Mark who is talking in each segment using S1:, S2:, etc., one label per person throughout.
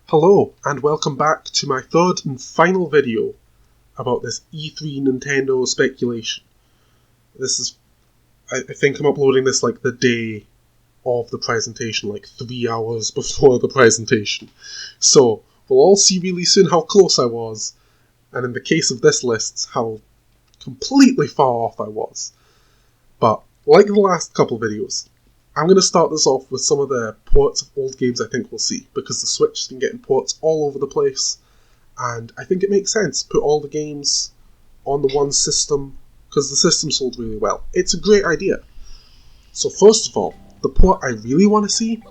S1: Hello, and welcome back to my third and final video about this E3 Nintendo speculation. I think I'm uploading this like the day of the presentation, like 3 hours before the presentation. So, we'll all see really soon how close I was, and in the case of this list, how completely far off I was. But, like the last couple videos, I'm going to start this off with some of the ports of old games I think we'll see, because the Switch has been getting ports all over the place, and I think it makes sense. Put all the games on the one system, because the system sold really well. It's a great idea. So first of all, the port I really want to see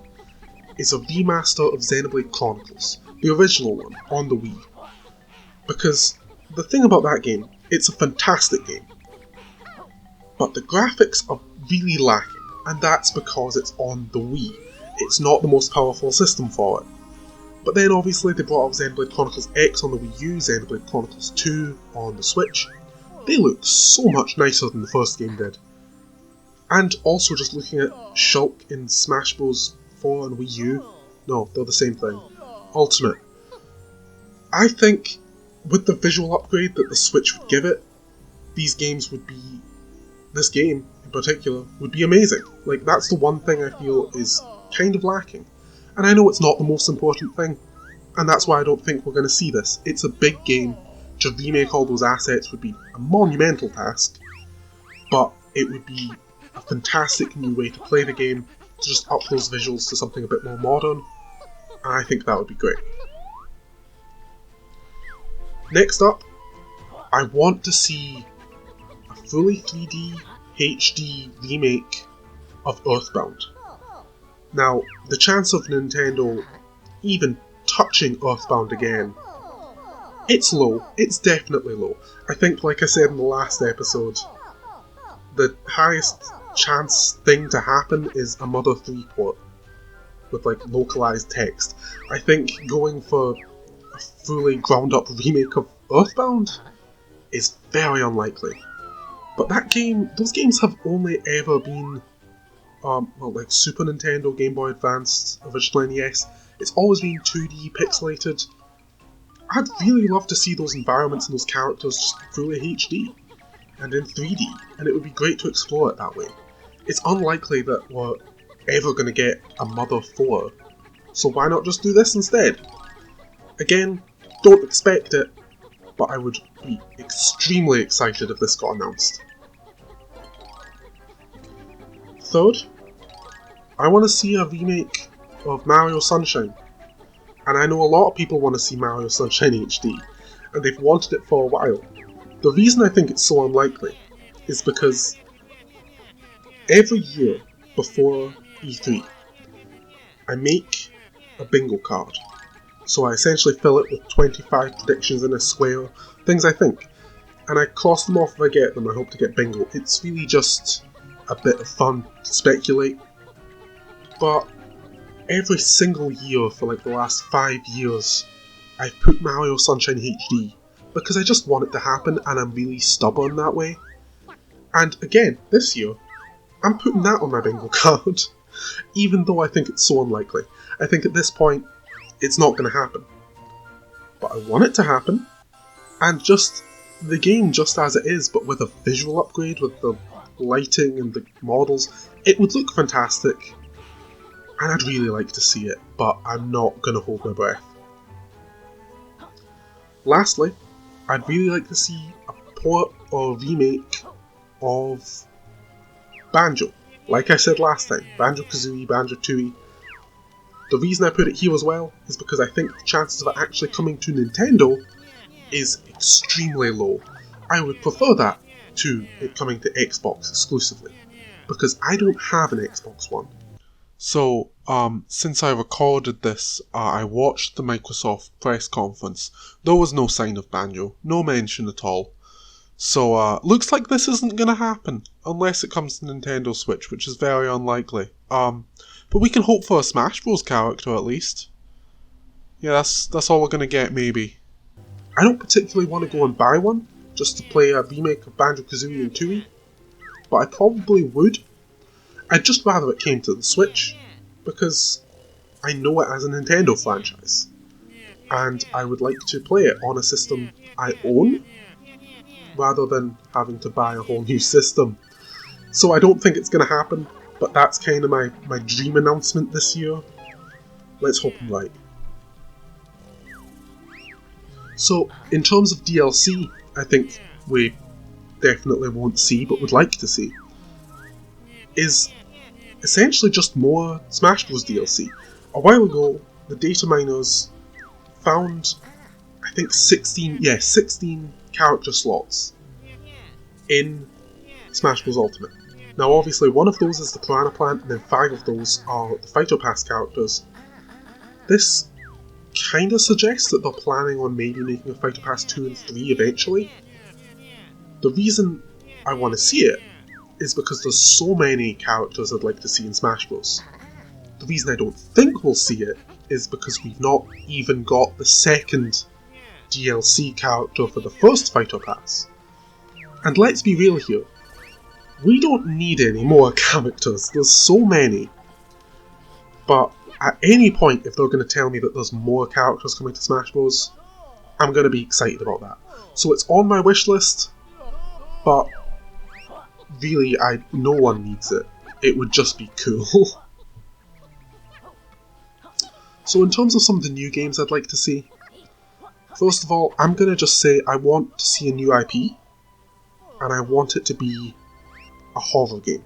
S1: is a remaster of Xenoblade Chronicles, the original one, on the Wii. Because the thing about that game, it's a fantastic game, but the graphics are really lacking. And that's because it's on the Wii. It's not the most powerful system for it. But then obviously they brought out Xenoblade Chronicles X on the Wii U, Xenoblade Chronicles 2 on the Switch. They look so much nicer than the first game did. And also just looking at Shulk in Smash Bros. 4 on Wii U, no, they're the same thing. Ultimate. I think with the visual upgrade that the Switch would give it, this game in particular would be amazing. Like, that's the one thing I feel is kind of lacking. And I know it's not the most important thing, and that's why I don't think we're going to see this. It's a big game. To remake all those assets would be a monumental task, but it would be a fantastic new way to play the game, to just up those visuals to something a bit more modern, and I think that would be great. Next up, I want to see a fully 3D HD remake of Earthbound. Now, the chance of Nintendo even touching Earthbound again, it's low. It's definitely low. I think, like I said in the last episode, the highest chance thing to happen is a Mother 3 port with like localized text. I think going for a fully ground up remake of Earthbound is very unlikely. But those games have only ever been, like Super Nintendo, Game Boy Advance, original NES. It's always been 2D pixelated. I'd really love to see those environments and those characters just fully HD and in 3D, and it would be great to explore it that way. It's unlikely that we're ever going to get a Mother 4, so why not just do this instead? Again, don't expect it, but I would be extremely excited if this got announced. Third, I want to see a remake of Mario Sunshine. And I know a lot of people want to see Mario Sunshine HD, and they've wanted it for a while. The reason I think it's so unlikely is because every year before E3, I make a bingo card. So I essentially fill it with 25 predictions in a square, things I think. And I cross them off if I get them. I hope to get bingo. It's really just a bit of fun to speculate. But every single year for like the last 5 years, I've put Mario Sunshine HD because I just want it to happen, and I'm really stubborn that way. And again, this year, I'm putting that on my bingo card, even though I think it's so unlikely. I think at this point, it's not going to happen. But I want it to happen, and just the game just as it is, but with a visual upgrade, with the lighting and the models, it would look fantastic. And I'd really like to see it, but I'm not going to hold my breath. Lastly, I'd really like to see a port or remake of Banjo. Like I said last time, Banjo-Kazooie, Banjo-Tooie. The reason I put it here as well is because I think the chances of it actually coming to Nintendo is extremely low. I would prefer that to it coming to Xbox exclusively, because I don't have an Xbox One. So, since I recorded this, I watched the Microsoft press conference. There was no sign of Banjo, no mention at all. So, looks like this isn't gonna happen, unless it comes to Nintendo Switch, which is very unlikely. But we can hope for a Smash Bros. Character at least. Yeah, that's all we're gonna get, maybe. I don't particularly want to go and buy one, just to play a remake of Banjo-Kazooie and Tooie, but I probably would. I'd just rather it came to the Switch, because I know it as a Nintendo franchise. and I would like to play it on a system I own, rather than having to buy a whole new system. So I don't think it's going to happen, but that's kind of my dream announcement this year. Let's hope I'm right. So, in terms of DLC, I think we definitely won't see, but would like to see, is essentially just more Smash Bros. DLC. A while ago, the data miners found, I think 16 character slots in Smash Bros. Ultimate. Now obviously one of those is the Piranha Plant, and then 5 of those are the Fighter Pass characters. This kinda suggests that they're planning on maybe making a Fighter Pass 2 and 3 eventually. The reason I want to see it is because there's so many characters I'd like to see in Smash Bros. The reason I don't think we'll see it is because we've not even got the second DLC character for the first Fighter Pass. And let's be real here, we don't need any more characters, there's so many. But at any point, if they're going to tell me that there's more characters coming to Smash Bros, I'm going to be excited about that. So it's on my wish list, but really, no one needs it. It would just be cool. So in terms of some of the new games I'd like to see, first of all, I'm going to just say I want to see a new IP, and I want it to be a horror game.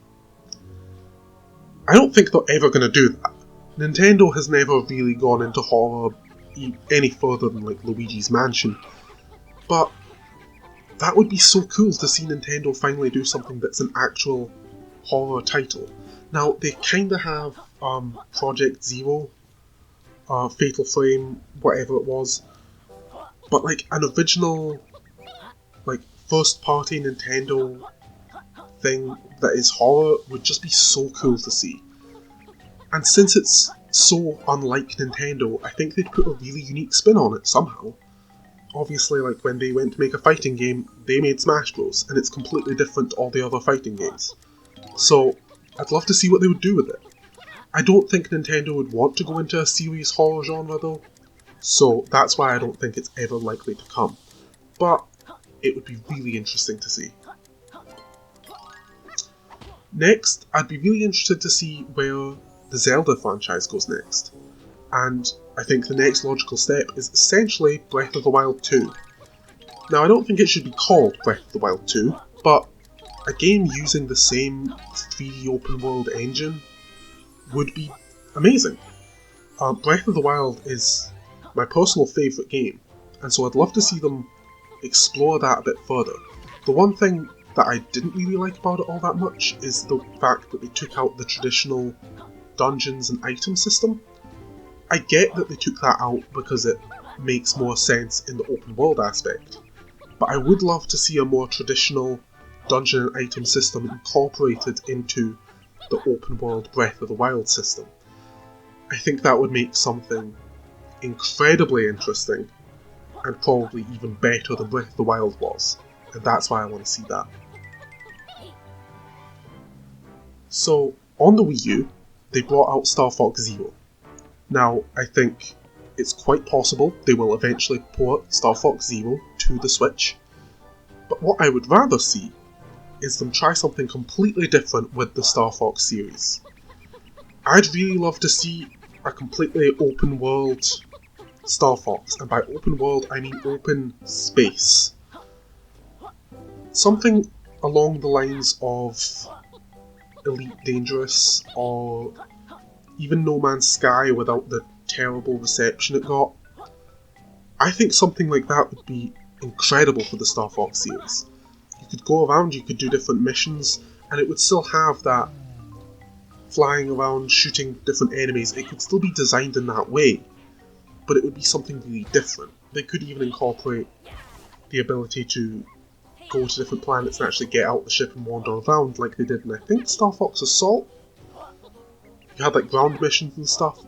S1: I don't think they're ever going to do that. Nintendo has never really gone into horror any further than like Luigi's Mansion, but that would be so cool to see Nintendo finally do something that's an actual horror title. Now, they kinda have Project Zero, Fatal Frame, whatever it was, but like an original, like first-party Nintendo thing that is horror would just be so cool to see. And since it's so unlike Nintendo, I think they'd put a really unique spin on it somehow. Obviously, like when they went to make a fighting game, they made Smash Bros, and it's completely different to all the other fighting games. So, I'd love to see what they would do with it. I don't think Nintendo would want to go into a serious horror genre though, so that's why I don't think it's ever likely to come. But, it would be really interesting to see. Next, I'd be really interested to see where the Zelda franchise goes next. And I think the next logical step is essentially Breath of the Wild 2. Now I don't think it should be called Breath of the Wild 2, but a game using the same 3D open world engine would be amazing. Breath of the Wild is my personal favourite game, and so I'd love to see them explore that a bit further. The one thing that I didn't really like about it all that much is the fact that they took out the traditional dungeons and item system. I get that they took that out because it makes more sense in the open world aspect, but I would love to see a more traditional dungeon and item system incorporated into the open world Breath of the Wild system. I think that would make something incredibly interesting, and probably even better than Breath of the Wild was, and that's why I want to see that. So, on the Wii U, they brought out Star Fox Zero. Now, I think it's quite possible they will eventually port Star Fox Zero to the Switch, but what I would rather see is them try something completely different with the Star Fox series. I'd really love to see a completely open world Star Fox, and by open world I mean open space. Something along the lines of Elite Dangerous, or even No Man's Sky without the terrible reception it got. I think something like that would be incredible for the Star Fox series. You could go around, you could do different missions, and it would still have that flying around, shooting different enemies. It could still be designed in that way, but it would be something really different. They could even incorporate the ability to go to different planets and actually get out the ship and wander around like they did in, I think, Star Fox Assault. You had like ground missions and stuff.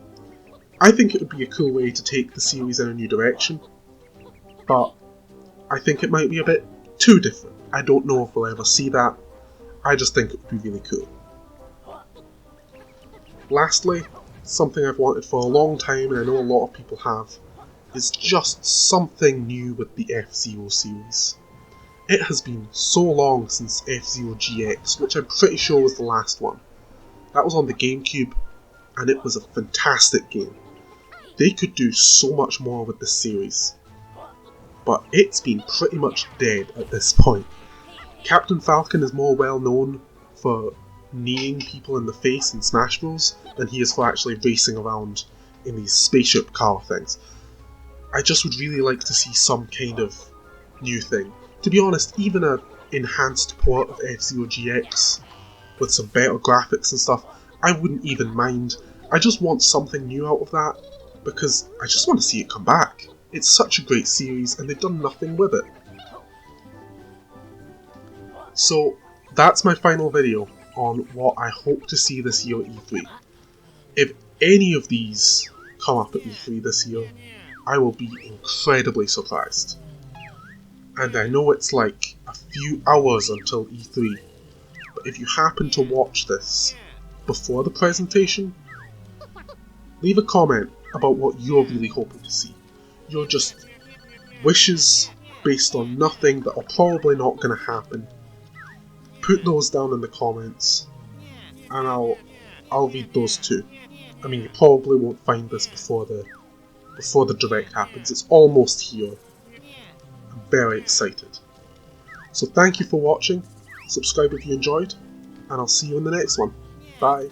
S1: I think it would be a cool way to take the series in a new direction, but I think it might be a bit too different. I don't know if we'll ever see that. I just think it would be really cool. Lastly, something I've wanted for a long time, and I know a lot of people have, is just something new with the F-Zero series. It has been so long since F-Zero GX, which I'm pretty sure was the last one. That was on the GameCube, and it was a fantastic game. They could do so much more with this series, but it's been pretty much dead at this point. Captain Falcon is more well known for kneeing people in the face in Smash Bros. Than he is for actually racing around in these spaceship car things. I just would really like to see some kind of new thing. To be honest, even an enhanced port of F-Zero GX with some better graphics and stuff, I wouldn't even mind. I just want something new out of that, because I just want to see it come back. It's such a great series and they've done nothing with it. So that's my final video on what I hope to see this year at E3. If any of these come up at E3 this year, I will be incredibly surprised. And I know it's like a few hours until E3, but if you happen to watch this before the presentation, leave a comment about what you're really hoping to see. Your just wishes based on nothing that are probably not going to happen. Put those down in the comments, and I'll read those too. I mean, you probably won't find this before the direct happens. It's almost here. I'm very excited. So thank you for watching. Subscribe if you enjoyed, and I'll see you in the next one. Bye.